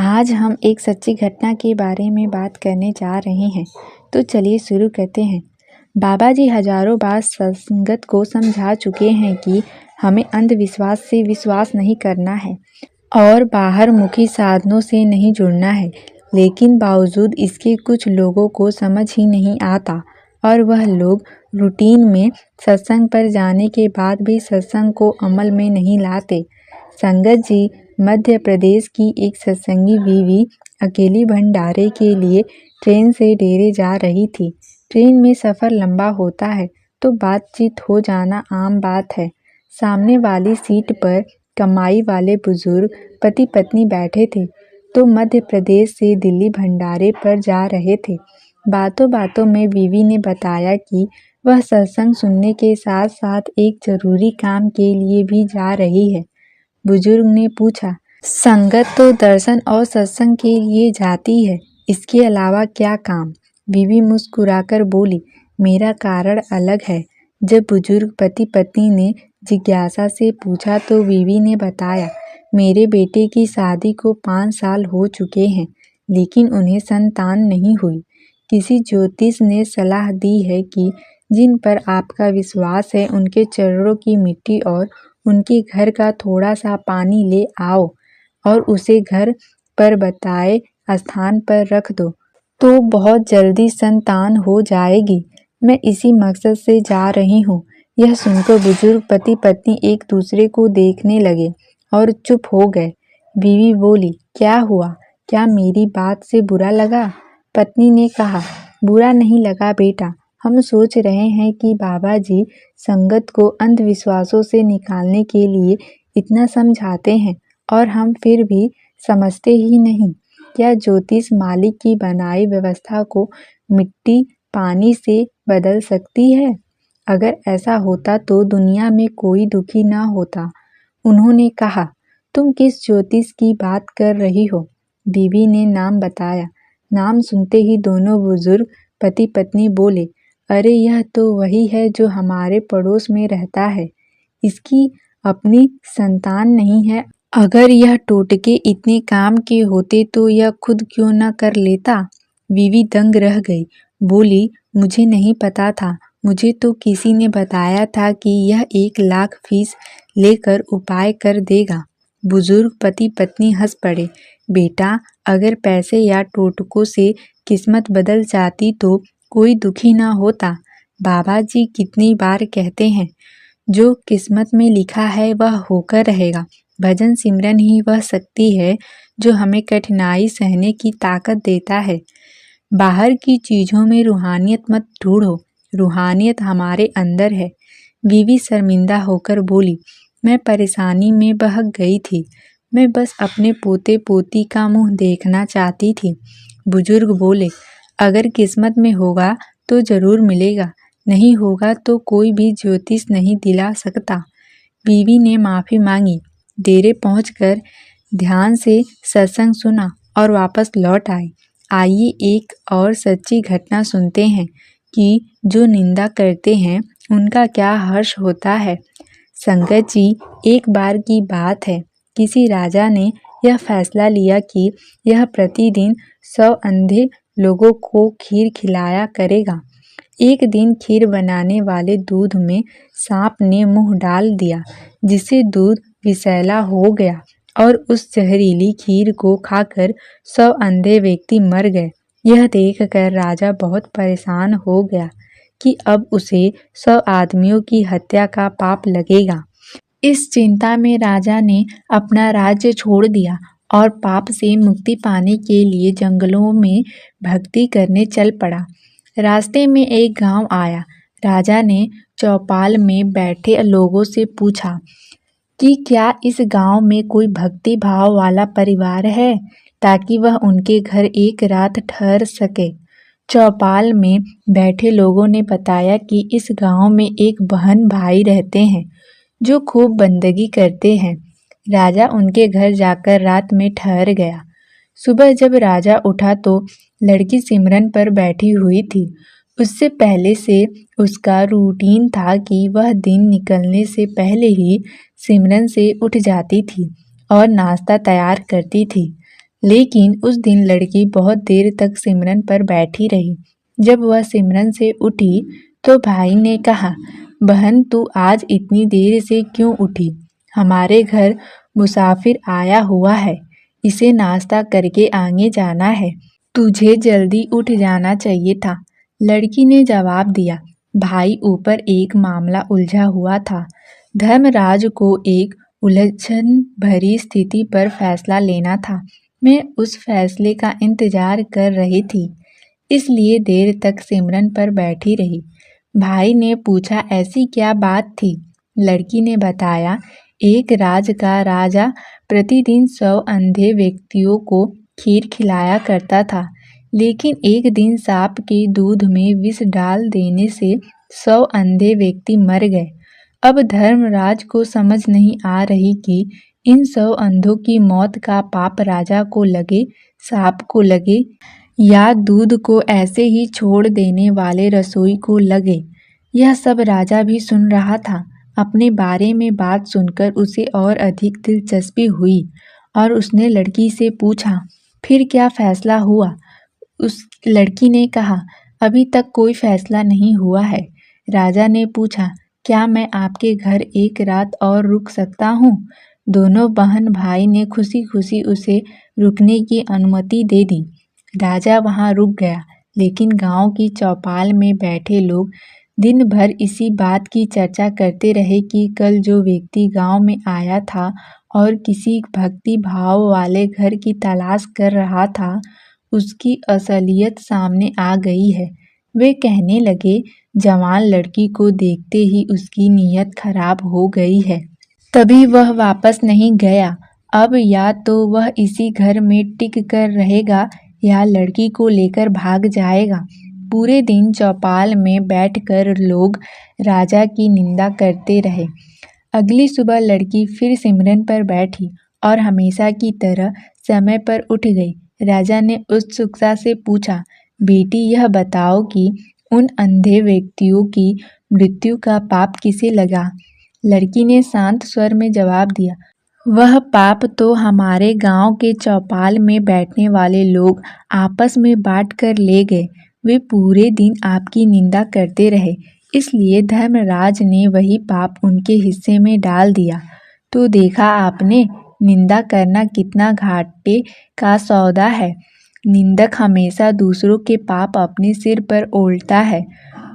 आज हम एक सच्ची घटना के बारे में बात करने जा रहे हैं, तो चलिए शुरू करते हैं। बाबा जी हजारों बार संगत को समझा चुके हैं कि हमें अंधविश्वास से विश्वास नहीं करना है और बाहर मुखी साधनों से नहीं जुड़ना है, लेकिन बावजूद इसके कुछ लोगों को समझ ही नहीं आता और वह लोग रूटीन में सत्संग पर जाने के बाद भी सत्संग को अमल में नहीं लाते। संगत जी मध्य प्रदेश की एक सत्संगी बीवी अकेली भंडारे के लिए ट्रेन से डेरे जा रही थी। ट्रेन में सफ़र लंबा होता है तो बातचीत हो जाना आम बात है। सामने वाली सीट पर कमाई वाले बुजुर्ग पति पत्नी बैठे थे तो मध्य प्रदेश से दिल्ली भंडारे पर जा रहे थे। बातों बातों में बीवी ने बताया कि वह सत्संग सुनने के साथ साथ एक जरूरी काम के लिए भी जा रही है। बुजुर्ग ने पूछा, संगत तो दर्शन और सत्संग के लिए जाती है, इसके अलावा क्या काम? बीवी मुस्कुराकर बोली, मेरा कारण अलग है। जब बुजुर्ग पति पत्नी ने जिज्ञासा से पूछा तो बीवी ने बताया, मेरे बेटे की शादी को 5 साल हो चुके हैं, लेकिन उन्हें संतान नहीं हुई। किसी ज्योतिष ने सलाह दी है कि जिन पर आपका विश्वास है उनके चरणों की मिट्टी और उनके घर का थोड़ा सा पानी ले आओ और उसे घर पर बताए स्थान पर रख दो तो बहुत जल्दी संतान हो जाएगी। मैं इसी मकसद से जा रही हूँ। यह सुनकर बुजुर्ग पति पत्नी एक दूसरे को देखने लगे और चुप हो गए। बीवी बोली, क्या हुआ? क्या मेरी बात से बुरा लगा? पत्नी ने कहा, बुरा नहीं लगा बेटा, हम सोच रहे हैं कि बाबा जी संगत को अंधविश्वासों से निकालने के लिए इतना समझाते हैं और हम फिर भी समझते ही नहीं। क्या ज्योतिष मालिक की बनाई व्यवस्था को मिट्टी पानी से बदल सकती है? अगर ऐसा होता तो दुनिया में कोई दुखी ना होता। उन्होंने कहा, तुम किस ज्योतिष की बात कर रही हो? बीवी ने नाम बताया। नाम सुनते ही दोनों बुजुर्ग पति पत्नी बोले, अरे यह तो वही है जो हमारे पड़ोस में रहता है। इसकी अपनी संतान नहीं है। अगर यह टोटके इतने काम के होते तो यह खुद क्यों न कर लेता? बीवी दंग रह गई, बोली, मुझे नहीं पता था। मुझे तो किसी ने बताया था कि यह 1 लाख फीस लेकर उपाय कर देगा। बुजुर्ग पति पत्नी हंस पड़े। बेटा, अगर पैसे या टोटकों से किस्मत बदल जाती तो कोई दुखी ना होता। बाबा जी कितनी बार कहते हैं, जो किस्मत में लिखा है वह होकर रहेगा। भजन सिमरन ही वह शक्ति है जो हमें कठिनाई सहने की ताकत देता है। बाहर की चीज़ों में रूहानियत मत ढूंढो, रूहानियत हमारे अंदर है। बीवी शर्मिंदा होकर बोली, मैं परेशानी में बहक गई थी। मैं बस अपने पोते पोती का मुंह देखना चाहती थी। बुजुर्ग बोले, अगर किस्मत में होगा तो जरूर मिलेगा, नहीं होगा तो कोई भी ज्योतिष नहीं दिला सकता। बीवी ने माफ़ी मांगी। डेरे पहुंचकर ध्यान से सत्संग सुना और वापस लौट आई। आइए एक और सच्ची घटना सुनते हैं कि जो निंदा करते हैं उनका क्या हर्ष होता है। संगत जी, एक बार की बात है, किसी राजा ने यह फैसला लिया कि यह प्रतिदिन 100 अंधे लोगों को खीर खिलाया करेगा। एक दिन खीर बनाने वाले दूध में सांप ने मुंह डाल दिया, जिससे दूध विषैला हो गया और उस जहरीली खीर को खाकर 100 अंधे व्यक्ति मर गए। यह देखकर राजा बहुत परेशान हो गया कि अब उसे 100 आदमियों की हत्या का पाप लगेगा। इस चिंता में राजा ने अपना राज्य छोड़ दिया और पाप से मुक्ति पाने के लिए जंगलों में भक्ति करने चल पड़ा। रास्ते में एक गांव आया। राजा ने चौपाल में बैठे लोगों से पूछा कि क्या इस गांव में कोई भक्ति भाव वाला परिवार है, ताकि वह उनके घर एक रात ठहर सके। चौपाल में बैठे लोगों ने बताया कि इस गांव में एक बहन भाई रहते हैं जो खूब बंदगी करते हैं। राजा उनके घर जाकर रात में ठहर गया। सुबह जब राजा उठा तो लड़की सिमरन पर बैठी हुई थी। उससे पहले से उसका रूटीन था कि वह दिन निकलने से पहले ही सिमरन से उठ जाती थी और नाश्ता तैयार करती थी। लेकिन उस दिन लड़की बहुत देर तक सिमरन पर बैठी रही। जब वह सिमरन से उठी तो भाई ने कहा, बहन तू आज इतनी देर से क्यों उठी? हमारे घर मुसाफिर आया हुआ है, इसे नाश्ता करके आगे जाना है, तुझे जल्दी उठ जाना चाहिए था। लड़की ने जवाब दिया, भाई ऊपर एक मामला उलझा हुआ था। धर्मराज को एक उलझन भरी स्थिति पर फैसला लेना था। मैं उस फैसले का इंतजार कर रही थी, इसलिए देर तक सिमरन पर बैठी रही। भाई ने पूछा, ऐसी क्या बात थी? लड़की ने बताया, एक राज का राजा प्रतिदिन 100 अंधे व्यक्तियों को खीर खिलाया करता था, लेकिन एक दिन सांप के दूध में विष डाल देने से 100 अंधे व्यक्ति मर गए। अब धर्मराज को समझ नहीं आ रही कि इन 100 अंधों की मौत का पाप राजा को लगे, सांप को लगे या दूध को ऐसे ही छोड़ देने वाले रसोई को लगे। यह सब राजा भी सुन रहा था। अपने बारे में बात सुनकर उसे और अधिक दिलचस्पी हुई और उसने लड़की से पूछा, फिर क्या फैसला हुआ? उस लड़की ने कहा, अभी तक कोई फैसला नहीं हुआ है। राजा ने पूछा, क्या मैं आपके घर एक रात और रुक सकता हूँ? दोनों बहन भाई ने खुशी खुशी उसे रुकने की अनुमति दे दी। राजा वहाँ रुक गया, लेकिन गांव की चौपाल में बैठे लोग दिन भर इसी बात की चर्चा करते रहे कि कल जो व्यक्ति गांव में आया था और किसी भक्ति भाव वाले घर की तलाश कर रहा था, उसकी असलियत सामने आ गई है। वे कहने लगे, जवान लड़की को देखते ही उसकी नीयत खराब हो गई है, तभी वह वापस नहीं गया। अब या तो वह इसी घर में टिक कर रहेगा या लड़की को लेकर भाग जाएगा। पूरे दिन चौपाल में बैठकर लोग राजा की निंदा करते रहे। अगली सुबह लड़की फिर सिमरन पर बैठी और हमेशा की तरह समय पर उठ गई। राजा ने उत्सुकता से पूछा, बेटी यह बताओ कि उन अंधे व्यक्तियों की मृत्यु का पाप किसे लगा? लड़की ने शांत स्वर में जवाब दिया, वह पाप तो हमारे गांव के चौपाल में बैठने वाले लोग आपस में बांट कर ले गए। वे पूरे दिन आपकी निंदा करते रहे, इसलिए धर्मराज ने वही पाप उनके हिस्से में डाल दिया। तो देखा आपने, निंदा करना कितना घाटे का सौदा है। निंदक हमेशा दूसरों के पाप अपने सिर पर ओढ़ता है,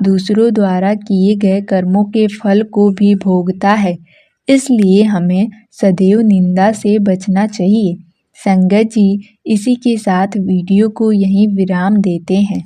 दूसरों द्वारा किए गए कर्मों के फल को भी भोगता है। इसलिए हमें सदैव निंदा से बचना चाहिए। संगत जी, इसी के साथ वीडियो को यहीं विराम देते हैं।